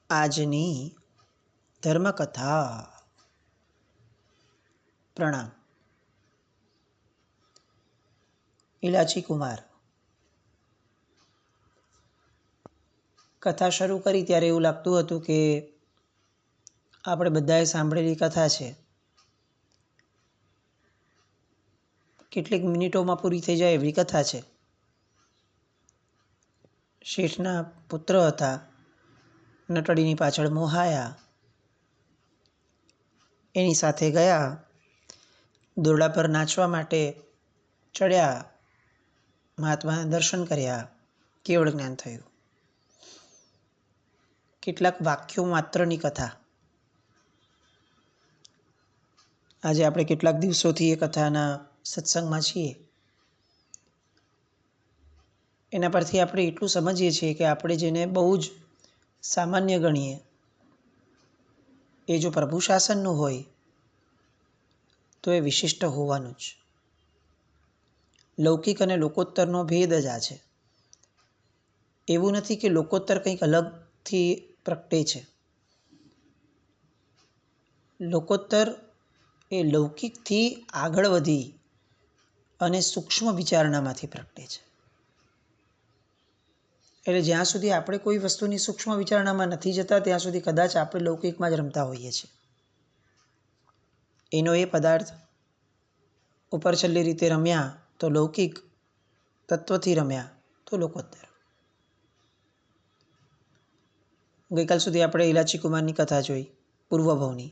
આજની ધર્મકથા. પ્રણામ. ઇલાચી કુમાર. કથા શરૂ કરી ત્યારે એવું લાગતું હતું કે આપણે બધાએ સાંભળેલી કથા છે, કેટલીક મિનિટોમાં પૂરી થઈ જાય એવી કથા છે. શેઠના પુત્ર હતા, નટડીની પાછળ મોહાયા, એની સાથે ગયા, દોરડા પર નાચવા માટે ચડ્યા, મહાત્માના દર્શન કર્યા, કેવળ જ્ઞાન થયું. કેટલાક વાક્યો માત્રની કથા. આજે આપણે કેટલાક દિવસોથી એ કથાના સત્સંગમાં છીએ. એના પરથી આપણે એટલું સમજીએ છીએ કે આપણે જેને બહુ જ સામાન્ય ગણીએ, એ જો પ્રભુ શાસનનું હોય તો એ વિશિષ્ટ હોવાનું જ. લૌકિક અને લોકોત્તરનો ભેદ જ આ છે. એવું નથી કે લોકોત્તર કંઈક અલગથી પ્રગટે છે. લોકોત્તર એ લૌકિકથી આગળ વધી અને સૂક્ષ્મ વિચારણામાંથી પ્રગટે છે. એટલે જ્યાં સુધી આપણે કોઈ વસ્તુની સૂક્ષ્મ વિચારણામાં નથી જતા ત્યાં સુધી કદાચ આપણે લૌકિકમાં જ રમતા હોઈએ છીએ. એનો એ પદાર્થ ઉપર છેલ્લી રીતે રમ્યા તો લૌકિક, તત્વથી રમ્યા તો લોકોત્તર. ગઈકાલ સુધી આપણે ઇલાચી કુમારની કથા જોઈ, પૂર્વભવની.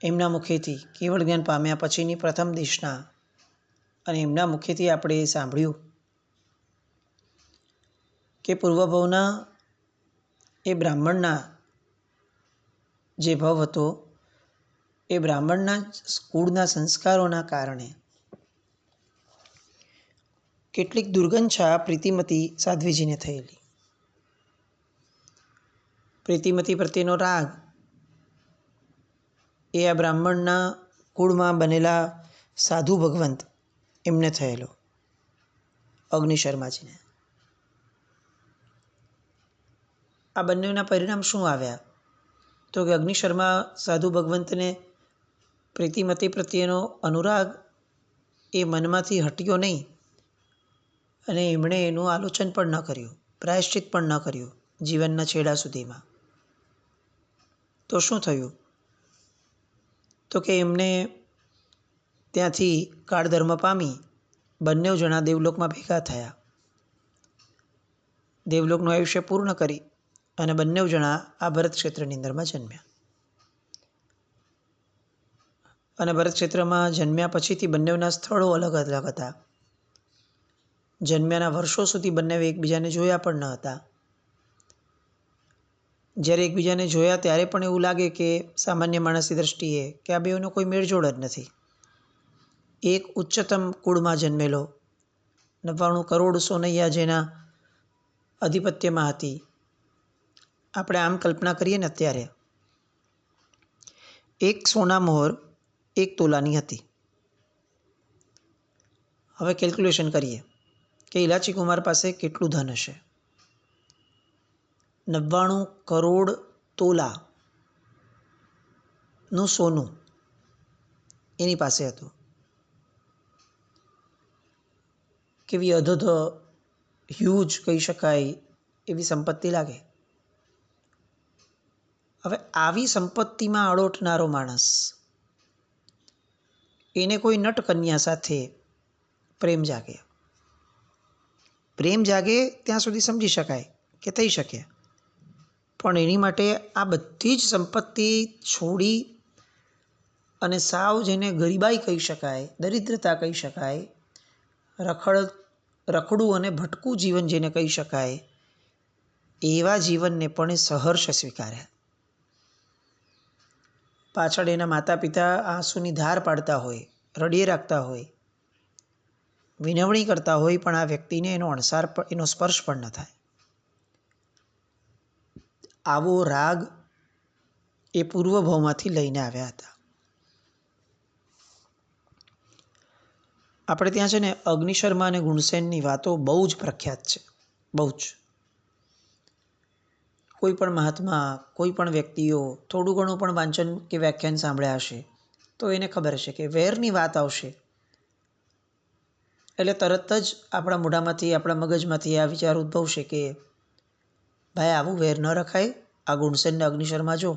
એમના મુખેથી કેવળ જ્ઞાન પામ્યા પછીની પ્રથમ દેશના, અને એમના મુખેથી આપણે સાંભળ્યું કે પૂર્વભવના એ બ્રાહ્મણના જે ભવ હતો એ બ્રાહ્મણના કુળના સંસ્કારોના કારણે કેટલીક દુર્ગંછા પ્રીતિમતી સાધ્વીજીને થયેલી. પ્રીતિમતી પ્રત્યેનો રાગ એ આ બ્રાહ્મણના કુળમાં બનેલા સાધુ ભગવંત એમને થયેલો, અગ્નિશર્માજીને. આ બંનેના પરિણામ શું આવ્યા? તો કે અગ્નિશર્મા સાધુ ભગવંતને પ્રીતિમતી પ્રત્યેનો અનુરાગ એ મનમાંથી હટ્યો નહીં, અને એમણે એનું આલોચન પણ ન કર્યું, પ્રાયશ્ચિત પણ ન કર્યું જીવનના છેડા સુધીમાં. તો શું થયું? તો કે એમને ત્યાંથી કાળધર્મ પામી બંને જણા દેવલોકમાં ભેગા થયા. દેવલોકનું આયુષ્ય પૂર્ણ કરી અને બંને જણા આ ભરત ક્ષેત્રની અંદરમાં જન્મ્યા. અને ભરત ક્ષેત્રમાં જન્મ્યા પછીથી બંનેના સ્થળો અલગ અલગ હતા. જન્મ્યાના વર્ષો સુધી બંને એકબીજાને જોયા પણ ન હતા. જ્યારે એકબીજાને જોયા ત્યારે પણ એવું લાગે કે સામાન્ય માણસની દ્રષ્ટિએ કે આ બેઓનો કોઈ મેળજોડ જ નથી. એક ઉચ્ચતમ કુળમાં જન્મેલો, 99 કરોડ સોનૈયા જેના આધિપત્યમાં હતી. આપણે આમ કલ્પના કરીએ ને અત્યારે, એક સોના મોહર 1 તોલાની હતી. હવે કેલ્ક્યુલેશન કરીએ કે ઇલાચી કુમાર પાસે કેટલું ધન હશે. 99 કરોડ તોલાનું સોનું એની પાસે હતું. કેવી અધધ હ્યુજ કહી શકાય એવી સંપત્તિ લાગે. હવે આવી સંપત્તિમાં અડોટનારો માણસ, એને કોઈ નટકન્યા સાથે પ્રેમ જાગે. પ્રેમ જાગે ત્યાં સુધી સમજી શકાય કે થઈ શકે, પણ એની માટે આ બધી જ સંપત્તિ છોડી અને સાવ જેને ગરીબાઈ કહી શકાય, દરિદ્રતા કહી શકાય, રખડું અને ભટકું જીવન જેને કહી શકાય, એવા જીવનને પણ એ સહર્ષ સ્વીકાર્યા. પાછળ એના માતા પિતા આંસુની ધાર પાડતા હોય, રડીએ રાખતા હોય, વિનવણી કરતા હોય, પણ આ વ્યક્તિને એનો સ્પર્શ પણ ન થાય. આવો રાગ એ પૂર્વભવમાંથી લઈને આવ્યા હતા. આપણે ત્યાં છે ને અગ્નિશર્મા અને ગુણસેનની વાતો બહુ જ પ્રખ્યાત છે, બહુ જ. કોઈ પણ મહાત્મા, કોઈ પણ વ્યક્તિઓ થોડું ઘણું પણ વાંચન કે વ્યાખ્યાન સાંભળ્યા હશે તો એને ખબર હશે કે વેરની વાત આવશે એટલે તરત જ આપણા મોઢામાંથી, આપણા મગજમાંથી આ વિચાર ઉદ્ભવશે કે ભાઈ આવું વેર ન રખાય. આ ગુણસેનને અગ્નિશર્મા જો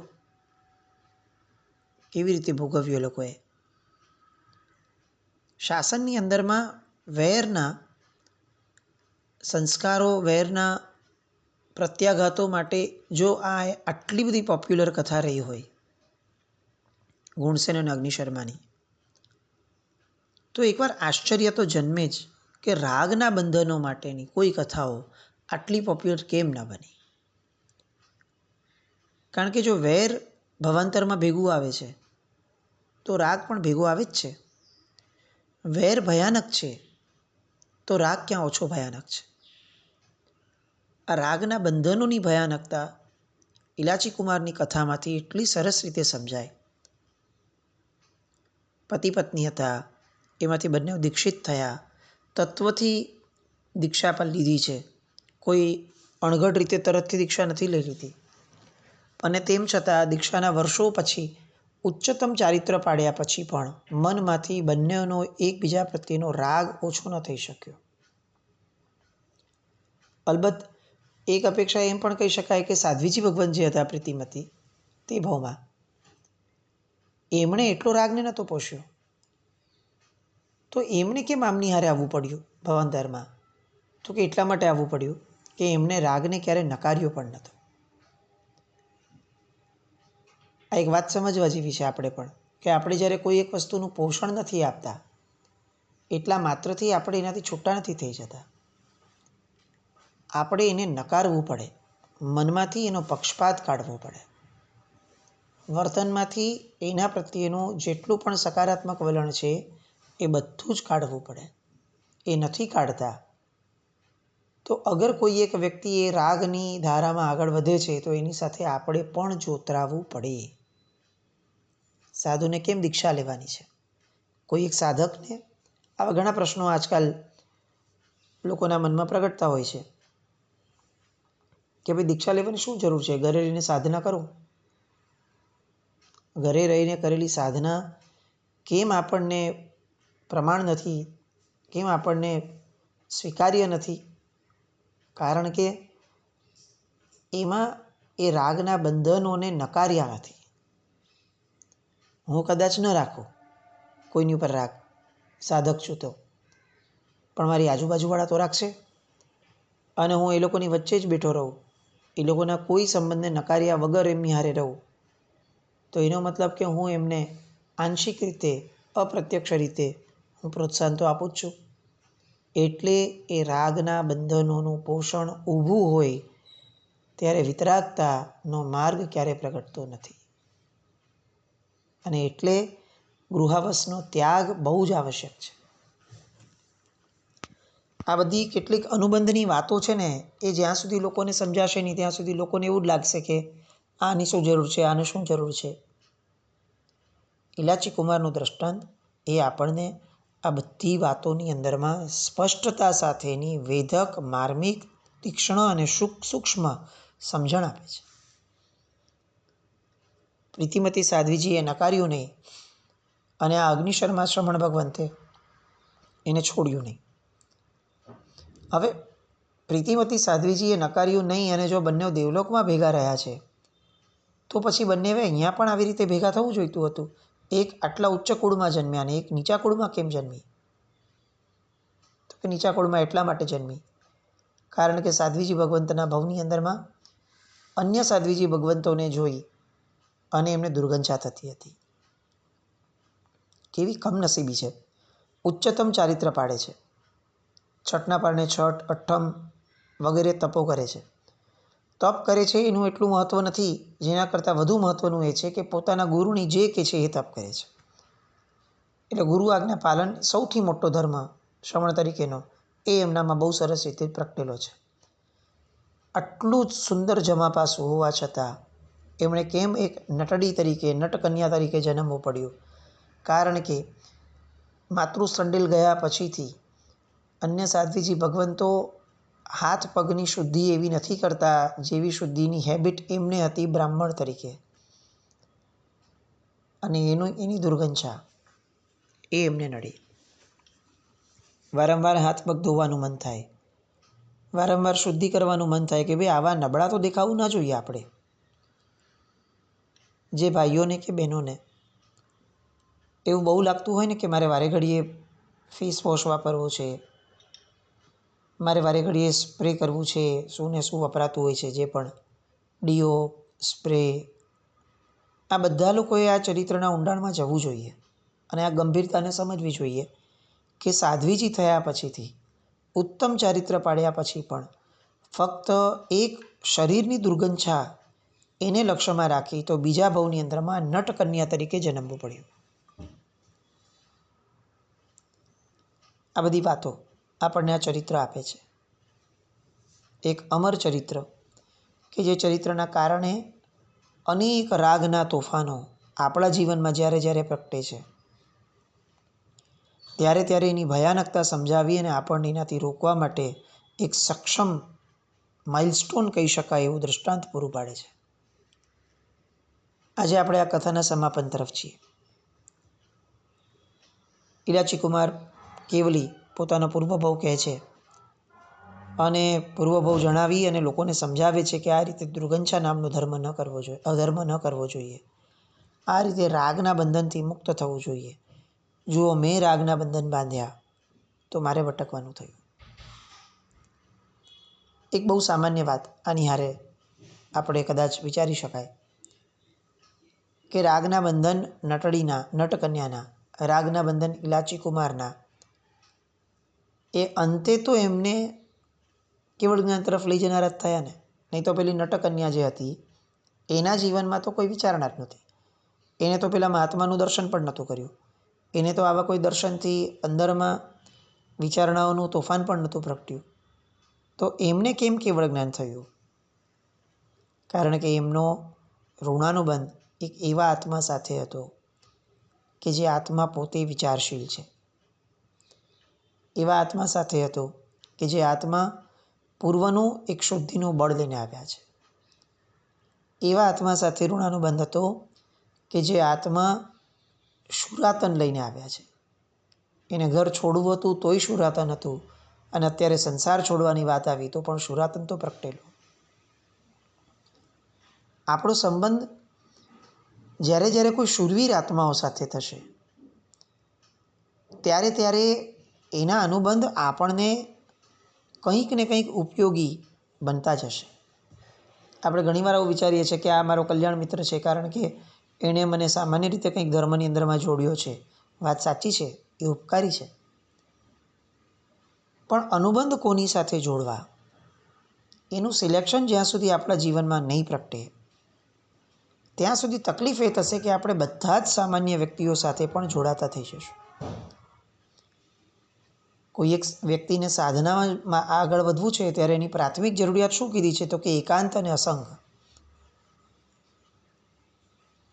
કેવી રીતે ભોગવ્યું એ લોકોએ. શાસનની અંદરમાં વેરના સંસ્કારો, વેરના પ્રત્યાઘાતો માટે જો આટલી બધી પોપ્યુલર કથા રહી હોય ગુણસેન અને અગ્નિશર્માની, તો એકવાર આશ્ચર્ય તો જન્મે જ કે રાગના બંધનો માટેની કોઈ કથાઓ આટલી પોપ્યુલર કેમ ન બની. કારણ કે જો વેર ભવાંતરમાં ભેગું આવે છે તો રાગ પણ ભેગો આવે જ છે. વેર ભયાનક છે તો રાગ ક્યાં ઓછો ભયાનક છે. આ રાગના બંધનોની ભયાનકતા ઇલાચી કુમારની કથામાંથી એટલી સરસ રીતે સમજાય. પતિ પત્ની હતા, એમાંથી બંને દીક્ષિત થયા, તત્વથી દીક્ષા પણ લીધી છે, કોઈ અણઘડ રીતે તરતથી દીક્ષા નથી લઈ લીધી. અને તેમ છતાં દીક્ષાના વર્ષો પછી ઉચ્ચતમ ચારિત્ર પાડ્યા પછી પણ મનમાંથી બંનેનો એકબીજા પ્રત્યેનો રાગ ઓછો ન થઈ શક્યો. અલબત્ત એક અપેક્ષા એમ પણ કહી શકાય કે સાધ્વીજી ભગવાન જે હતા પ્રીતિમતી તે ભાવમાં એમણે એટલો રાગને નહોતો પોષ્યો, તો એમણે કેમ આમની હારે આવવું પડ્યું ભવાંતરમાં? તો કે એટલા માટે આવવું પડ્યું કે એમણે રાગને ક્યારે નકાર્યો પણ નહોતો. આ એક વાત સમજવા જેવી છે આપણે પણ, કે આપણે જ્યારે કોઈ એક વસ્તુનું પોષણ નથી આપતા એટલા માત્રથી આપણે એનાથી છૂટા નથી થઈ જતા. આપણે એને નકારવું પડે, મનમાંથી એનો પક્ષપાત કાઢવો પડે, વર્તનમાંથી એના પ્રત્યેનું જેટલું પણ સકારાત્મક વલણ છે એ બધું જ કાઢવું પડે. એ નથી કાઢતા તો અગર કોઈ એક વ્યક્તિ એ રાગની ધારામાં આગળ વધે છે તો એની સાથે આપણે પણ જોતરાવવું પડે. સાધુને કેમ દીક્ષા લેવાની છે? કોઈ એક સાધકને આવા ઘણા પ્રશ્નો આજકાલ લોકોના મનમાં પ્રગટતા હોય છે કે ભાઈ દીક્ષા લેવાની શું જરૂર છે? ઘરે રહીને સાધના કરો. ઘરે રહીને કરેલી સાધના કેમ આપણને પ્રમાણ નથી, કેમ આપણને સ્વીકાર્ય નથી? કારણ કે એમાં એ રાગના બંધનોને નકાર્યા નથી. હું કદાચ ન રાખું કોઈની ઉપર રાગ, સાધક છું તો, પણ મારી આજુબાજુવાળા તો રાખશે, અને હું એ લોકોની વચ્ચે જ બેઠો રહું, એ લોકોના કોઈ સંબંધને નકાર્યા વગર એમની હારે રહું, તો એનો મતલબ કે હું એમને આંશિક રીતે, અપ્રત્યક્ષ રીતે હું પ્રોત્સાહન તો આપું જ છું. એટલે એ રાગના બંધનોનું પોષણ ઊભું હોય ત્યારે વિતરાગતાનો માર્ગ ક્યારે પ્રગટતો નથી. અને એટલે ગૃહાવસનો ત્યાગ બહુ જ આવશ્યક છે. આ બધી કેટલીક અનુબંધની વાતો છે ને, એ જ્યાં સુધી લોકોને સમજાશે નહીં ત્યાં સુધી લોકોને એવું જ લાગશે કે આની શું જરૂર છે, આને શું જરૂર છે. ઇલાચી કુમારનું દ્રષ્ટાંત એ આપણને આ બધી વાતોની અંદરમાં સ્પષ્ટતા સાથેની વેધક, માર્મિક, તીક્ષ્ણ અને સૂક્ષ્મ સમજણ આપે છે. પ્રીતિમતી સાધ્વીજીએ નકાર્યું નહીં અને આ અગ્નિશર્મા શ્રમણ ભગવંતે એને છોડ્યું નહીં. હવે પ્રીતિમતી સાધ્વીજીએ નકાર્યું નહીં અને જો બંને દેવલોકમાં ભેગા રહ્યા છે તો પછી બંને અહીંયા પણ આવી રીતે ભેગા થવું જોઈતું હતું. એક આટલા ઉચ્ચ કુળમાં જન્મ્યા અને એક નીચા કુળમાં કેમ જન્મી? તો કે નીચા કુળમાં એટલા માટે જન્મી કારણ કે સાધ્વીજી ભગવંતના ભવની અંદરમાં અન્ય સાધ્વીજી ભગવંતોને જોઈ અને એમને દુર્ગંધા થતી હતી. કેવી કમનસીબી છે! ઉચ્ચતમ ચારિત્ર પાડે છે, છઠના પારણે છઠ, અઠ્ઠમ વગેરે તપો કરે છે. તપ કરે છે એનું એટલું મહત્ત્વ નથી, જેના કરતાં વધુ મહત્ત્વનું એ છે કે પોતાના ગુરુની જે કે છે એ તપ કરે છે. એટલે ગુરુ આજ્ઞા પાલન સૌથી મોટો ધર્મ શ્રમણ તરીકેનો એ એમનામાં બહુ સરસ રીતે પ્રગટેલો છે. આટલું જ સુંદર જમાપાસું હોવા છતાં એમણે કેમ એક નટડી તરીકે, નટકન્યા તરીકે જન્મવું પડ્યું? કારણ કે માતૃસંડેલ ગયા પછીથી અન્ય સાધ્વીજી ભગવંતો હાથ પગની શુદ્ધિ એવી નથી કરતા જેવી શુદ્ધિની હેબિટ એમને હતી બ્રાહ્મણ તરીકે, અને એની દુર્ગંધા એ એમને નડી. વારંવાર હાથ પગ ધોવાનું મન થાય, વારંવાર શુદ્ધિ કરવાનું મન થાય કે ભાઈ આવા નબળા તો દેખાવું ના જોઈએ આપણે. જે ભાઈઓને કે બહેનોને એવું બહુ લાગતું હોય ને કે મારે વારે ઘડીએ ફેસ વોશ વાપરવો છે, મારે વારે ઘડીએ સ્પ્રે કરવું છે, શું ને શું વપરાતું હોય છે, જે પણ ડીઓ સ્પ્રે, આ બધા લોકોએ આ ચરિત્રના ઊંડાણમાં જવું જોઈએ અને આ ગંભીરતાને સમજવી જોઈએ કે સાધ્વીજી થયા પછીથી, ઉત્તમ ચારિત્ર પાડ્યા પછી પણ ફક્ત એક શરીરની દુર્ગંધા એને લક્ષ્યમાં રાખી તો બીજા ભવની અંદરમાં નટકન્યા તરીકે જન્મવું પડ્યું. આ બધી વાતો આપણને આ ચરિત્ર આપે છે, એક અમર ચરિત્ર કે જે ચરિત્રના કારણે અનેક રાગના તોફાનો આપણા જીવનમાં જ્યારે જ્યારે પ્રગટે છે ત્યારે ત્યારે એની ભયાનકતા સમજાવી અને આપણને એનાથી રોકવા માટે એક સક્ષમ માઇલસ્ટોન કહી શકાય એવું દૃષ્ટાંત પૂરું પાડે છે. આજે આપણે આ કથાના સમાપન તરફ છીએ. ઇલાચીકુમાર કેવલી પોતાનો પૂર્વભવ કહે છે અને પૂર્વભવ જણાવી અને લોકોને સમજાવે છે કે આ રીતે દુર્ગંછા નામનો અધર્મ ન કરવો જોઈએ, આ રીતે રાગના બંધનથી મુક્ત થવું જોઈએ. જુઓ, મેં રાગના બંધન બાંધ્યા તો મારે ભટકવાનું થયું. એક બહુ સામાન્ય વાત આની હારે આપણે કદાચ વિચારી શકાય કે રાગના બંધન નટકન્યાના, રાગના બંધન ઇલાચીકુમારના, એ અંતે તો એમને કેવળ જ્ઞાન તરફ લઈ જનારા જ થયા ને. નહીં તો પેલી નટકન્યા જે હતી એના જીવનમાં તો કોઈ વિચારણા જ નહોતી. એને તો પેલા મહાત્માનું દર્શન પણ નહોતું કર્યું, એને તો આવા કોઈ દર્શનથી અંદરમાં વિચારણાઓનું તોફાન પણ નહોતું પ્રગટ્યું. તો એમને કેમ કેવળ જ્ઞાન થયું? કારણ કે એમનો ઋણાનુબંધ એક એવા આત્મા સાથે હતો કે જે આત્મા પોતે વિચારશીલ છે, એવા આત્મા સાથે હતો કે જે આત્મા પૂર્વનું એક શુદ્ધિનું બળ લઈને આવ્યા છે, એવા આત્મા સાથે ઋણાનુબંધ હતો કે જે આત્મા શુરાતન લઈને આવ્યા છે. એને ઘર છોડવું હતું તોય શુરાતન હતું, અને અત્યારે સંસાર છોડવાની વાત આવી તો પણ શુરાતન તો પ્રગટેલું. આપણો સંબંધ જ્યારે જ્યારે કોઈ શૂરવીર આત્માઓ સાથે થશે ત્યારે ત્યારે એના અનુબંધ આપણને કંઈક ને કંઈક ઉપયોગી બનતા જ હશે. આપણે ઘણીવાર આવું વિચારીએ છીએ કે આ મારો કલ્યાણ મિત્ર છે કારણ કે એણે મને સામાન્ય રીતે કંઈક ધર્મની અંદરમાં જોડ્યો છે. વાત સાચી છે, એ ઉપકારી છે, પણ અનુબંધ કોની સાથે જોડવા એનું સિલેક્શન જ્યાં સુધી આપણા જીવનમાં નહીં પ્રગટે ત્યાં સુધી તકલીફ એ થશે કે આપણે બધા જ સામાન્ય વ્યક્તિઓ સાથે પણ જોડાતા થઈ જશું. કોઈ એક વ્યક્તિને સાધનામાં આગળ વધવું છે ત્યારે એની પ્રાથમિક જરૂરિયાત શું કીધી છે? તો કે એકાંત અને અસંગ.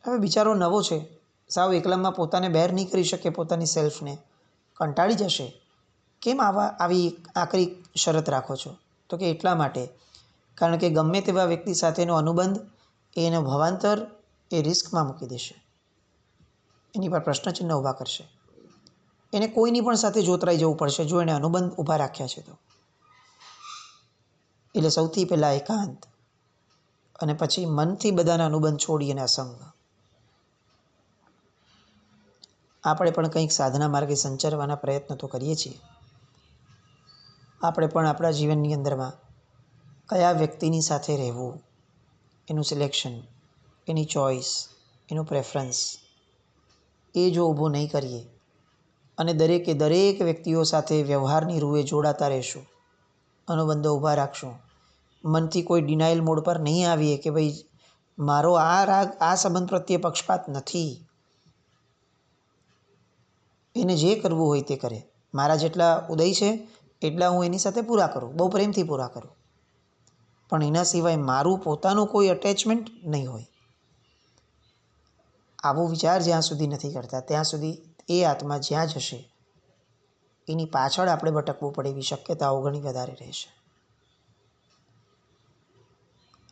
હવે બિચારો નવો છે, સાવ એકલામાં પોતાને બહેર નહીં કરી શકે, પોતાની સેલ્ફને કંટાળી જશે. કેમ આવી આકરી શરત રાખો છો? તો કે એટલા માટે કારણ કે ગમે તેવા વ્યક્તિ સાથેનો અનુબંધ એનો ભવાંતર એ રિસ્કમાં મૂકી દેશે, એની પર પ્રશ્નચિહ્ન ઊભા કરશે. એને કોઈની પણ સાથે જોતરાઈ જવું પડશે જો એણે અનુબંધ ઊભા રાખ્યા છે તો. એટલે સૌથી પહેલાં એકાંત અને પછી મનથી બધાના અનુબંધ છોડી અને અસંગ. આપણે પણ કંઈક સાધના માર્ગે સંચરવાના પ્રયત્ન તો કરીએ છીએ. આપણે પણ આપણા જીવનની અંદરમાં કયા વ્યક્તિની સાથે રહેવું, એનું સિલેક્શન, એની ચોઈસ, એનું પ્રેફરન્સ એ જો ઊભું નહીં કરીએ અને દરેકે દરેક વ્યક્તિઓ સાથે વ્યવહારની રૂએ જોડાતા રહેશું, અનુબંધો ઊભા રાખશું, મનથી કોઈ ડિનાયલ મોડ પર નહીં આવીએ કે ભાઈ મારો આ રાગ આ સંબંધ પ્રત્યે પક્ષપાત નથી, એને જે કરવું હોય તે કરે, મારા જેટલા ઉદય છે એટલા હું એની સાથે પૂરા કરું, બહુ પ્રેમથી પૂરા કરું, પણ એના સિવાય મારું પોતાનું કોઈ અટેચમેન્ટ નહીં હોય. આવો વિચાર જ્યાં સુધી નથી કરતા ત્યાં સુધી એ આત્મા જ્યાં જશે એની પાછળ આપણે ભટકવું પડે એવી શક્યતાઓ ઘણી વધારે રહેશે.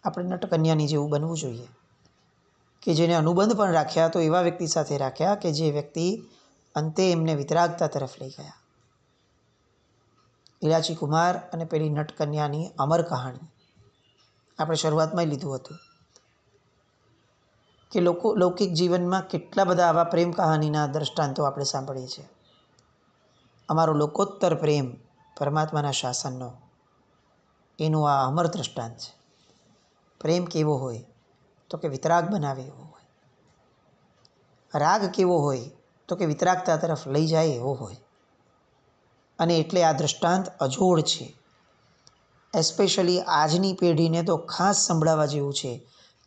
આપણે નટકન્યાની જેવું બનવું જોઈએ કે જેને અનુબંધ પણ રાખ્યા તો એવા વ્યક્તિ સાથે રાખ્યા કે જે વ્યક્તિ અંતે એમને વિતરાગતા તરફ લઈ ગયા. ઇલાચી કુમાર અને પેલી નટકન્યાની અમર કહાણી આપણે શરૂઆતમાં લીધું હતું કે લૌકિક જીવનમાં કેટલા બધા આવા પ્રેમ કહાનીના દ્રષ્ટાંતો આપણે સાંભળીએ છીએ. અમારો લોકોત્તર પ્રેમ પરમાત્માના શાસનનો એનું આ અમર દ્રષ્ટાંત છે. પ્રેમ કેવો હોય તો કે વિતરાગ બનાવે એવો હોય. રાગ કેવો હોય તો કે વિતરાગતા તરફ લઈ જાય એવો હોય. અને એટલે આ દ્રષ્ટાંત અજોડ છે. એસ્પેશિયલી આજની પેઢીને તો ખાસ સંભળાવવા જેવું છે,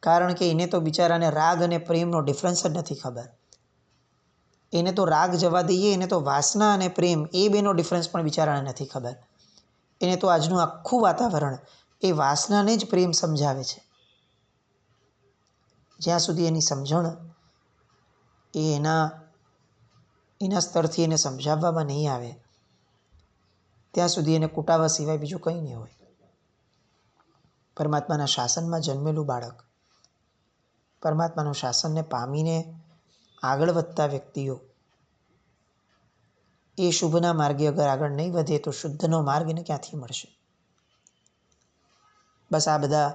કારણ કે એને તો બિચારાને રાગ અને પ્રેમનો ડિફરન્સ જ નથી ખબર. એને તો રાગ જવા દઈએ, એને તો વાસના અને પ્રેમ એ બેનો ડિફરન્સ પણ બિચારાને નથી ખબર. એને તો આજનું આખું વાતાવરણ એ વાસનાને જ પ્રેમ સમજાવે છે. જ્યાં સુધી એની સમજણ એ એના સ્તરથી એને સમજાવવામાં નહીં આવે ત્યાં સુધી એને કુટાવા સિવાય બીજું કંઈ નહીં હોય. પરમાત્માના શાસનમાં જન્મેલું બાળક, પરમાત્માનું શાસનને પામીને આગળ વધતા વ્યક્તિઓ એ શુભના માર્ગે અગર આગળ નહીં વધે તો શુદ્ધનો માર્ગ એને ક્યાંથી મળશે? બસ આ બધા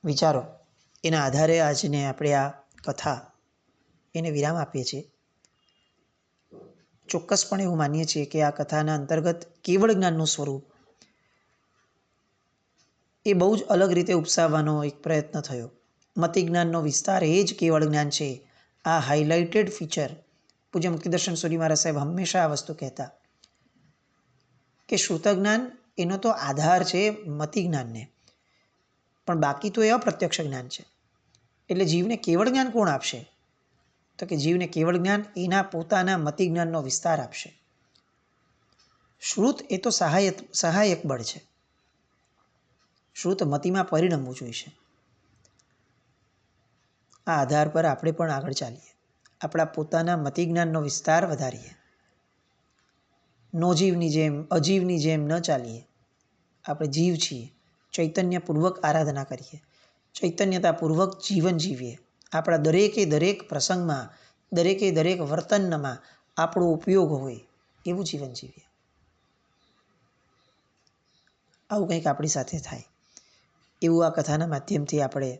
વિચારો એના આધારે આજને આપણે આ કથા એને વિરામ આપીએ છીએ. ચોક્કસપણે એવું માનીએ છીએ કે આ કથાના અંતર્ગત કેવળ જ્ઞાનનું સ્વરૂપ એ બહુ જ અલગ રીતે ઉપસાવવાનો એક પ્રયત્ન થયો. મતિ જ્ઞાનનો વિસ્તાર એ જ કેવળ જ્ઞાન છે. આ હાઇલાઇટેડ ફીચર પૂજ્ય મુક્તિદર્શન સૂરી મહારાજ સાહેબ હંમેશા આ વસ્તુ કહેતા કે શ્રુત જ્ઞાન એનો તો આધાર છે મતિ જ્ઞાનને, પણ બાકી તો એ અપ્રત્યક્ષ જ્ઞાન છે. એટલે જીવને કેવળ જ્ઞાન કોણ આપશે? તો કે જીવને કેવળ જ્ઞાન એના પોતાના મતિ જ્ઞાનનો વિસ્તાર આપશે. શ્રુત એ તો સહાયક બળ છે. શ્રુત મતિમાં પરિણમવું જોઈશે. આ આધાર પર આપણે પણ આગળ ચાલીએ, આપણા પોતાના મતિ જ્ઞાનનો વિસ્તાર વધારીએ. નોજીવની જેમ અજીવની જેમ ન ચાલીએ. આપણે જીવ છીએ, ચૈતન્યપૂર્વક આરાધના કરીએ, ચૈતન્યતાપૂર્વક જીવન જીવીએ. આપણા દરેકે દરેક પ્રસંગમાં, દરેકે દરેક વર્તનમાં આપણો ઉપયોગ હોય એવું જીવન જીવીએ. આવું કંઈક આપણી સાથે થાય એવું આ કથાના માધ્યમથી આપણે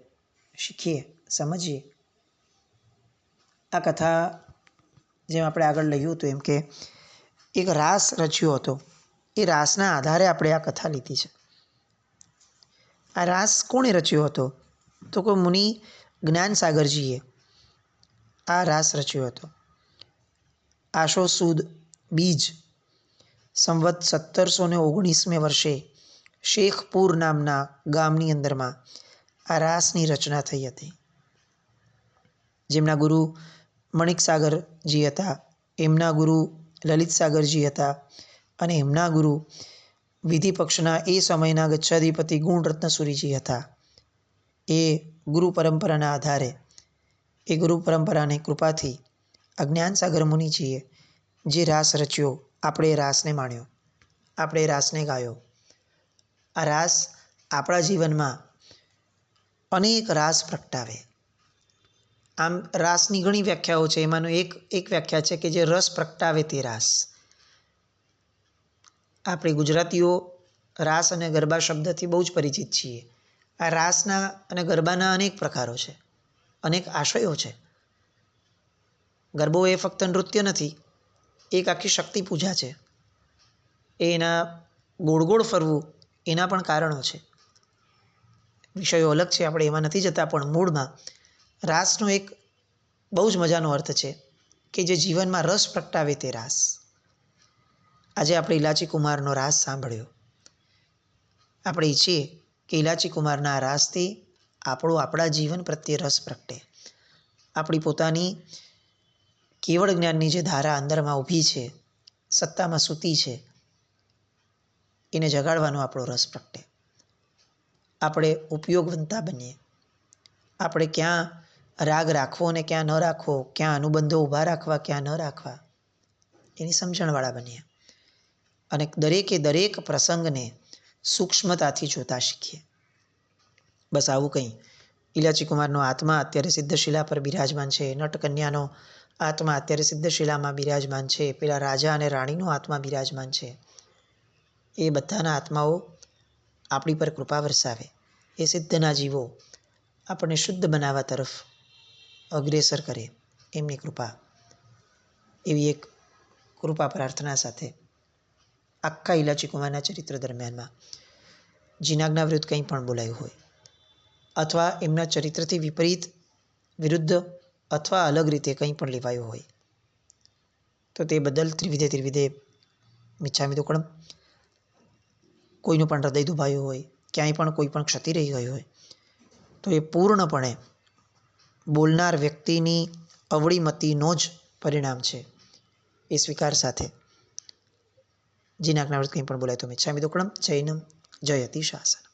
શીખીએ, સમજીએ. આ કથા જેમ આપણે આગળ લખ્યું હતું એમ કે એક રાસ રચ્યો હતો. એ રાસના આધારે આપણે આ કથા લીધી છે. આ રાસ કોણે રચ્યો હતો? તો કોઈ મુનિ જ્ઞાનસાગરજીએ આ રાસ રચ્યો હતો. આશો સુદ બીજ સંવત 1719 વર્ષે શેખપુર નામના ગામની અંદરમાં આ રાસની રચના થઈ હતી. જેમના ગુરુ મણિક સાગરજી હતા, એમના ગુરુ લલિત સાગરજી હતા અને એમના ગુરુ વિધિ પક્ષના એ સમયના ગચ્છાધિપતિ ગુણરત્નસુરીજી હતા. એ ગુરુ પરંપરાના આધારે, એ ગુરુ પરંપરાની કૃપાથી આ જ્ઞાનસાગર મુનિજીએ જે રાસ રચ્યો, આપણે એ રાસને માણ્યો, આપણે એ રાસને ગાયો. આ રાસ આપણા જીવનમાં અનેક રાસ પ્રગટાવે. આમ રાસની ઘણી વ્યાખ્યાઓ છે. એમાંનું એક વ્યાખ્યા છે કે જે રસ પ્રગટાવે તે રાસ. આપણે ગુજરાતીઓ રાસ અને ગરબા શબ્દથી બહુ જ પરિચિત છીએ. આ રાસના અને ગરબાના અનેક પ્રકારો છે, અનેક આશયો છે. ગરબો એ ફક્ત નૃત્ય નથી, એક આખી શક્તિ પૂજા છે. એના ગોળ ગોળ ફરવું એના પણ કારણો છે. વિષયો અલગ છે, આપણે એમાં નથી જતા, પણ મૂળમાં રાસનો એક બહુ જ મજાનો અર્થ છે કે જે જીવનમાં રસ પ્રગટાવે તે રાસ. આજે આપણે ઇલાચી કુમારનો રાસ સાંભળ્યો. આપણે ઈચ્છીએ કે ઇલાચી કુમારના આ રાસથી આપણા જીવન પ્રત્યે રસ પ્રગટે. આપણી પોતાની કેવળ જ્ઞાનની જે ધારા અંદરમાં ઊભી છે, સત્તામાં સૂતી છે, એને જગાડવાનો આપણો રસ પ્રગટે. આપણે ઉપયોગવંતા બનીએ. આપણે ક્યાં રાગ રાખવો અને ક્યાં ન રાખવો, ક્યાં અનુબંધો ઊભા રાખવા ક્યાં ન રાખવા, એની સમજણવાળા બનીએ. અને દરેકે દરેક પ્રસંગને સૂક્ષ્મતાથી જોતા શીખીએ. બસ આવું કંઈ. ઇલાચી કુમારનો આત્મા અત્યારે સિદ્ધશિલા પર બિરાજમાન છે. નટકન્યાનો આત્મા અત્યારે સિદ્ધશિલામાં બિરાજમાન છે. પેલા રાજા અને રાણીનો આત્મા બિરાજમાન છે. એ બધાના આત્માઓ આપણી પર કૃપા વરસાવે. એ સિદ્ધના જીવો આપણને શુદ્ધ બનાવવા તરફ અગ્રેસર કરે એમની કૃપા. એવી એક કૃપા પ્રાર્થના સાથે આખા ઇલાચી કુમારના ચરિત્ર દરમિયાનમાં જીનાજ્ઞા વિરુદ્ધ કંઈ પણ બોલાયું હોય અથવા એમના ચરિત્રથી વિપરીત વિરુદ્ધ અથવા અલગ રીતે કંઈ પણ લેવાયું હોય તો તે બદલ ત્રિવિધે મિચ્છામિ દુક્કડમ. કોઈનું પણ હૃદય દુભાયું હોય, ક્યાંય પણ કોઈ પણ ક્ષતિ રહી ગઈ હોય તો એ પૂર્ણપણે બોલનાર વ્યક્તિની અવળીમતીનો જ પરિણામ છે. એ સ્વીકાર સાથે જીનાજ્ઞા વિરુદ્ધ કંઈ પણ બોલાય તો મિચ્છામિ દુક્કડમ. જૈનમ જયતિ શાસનમ.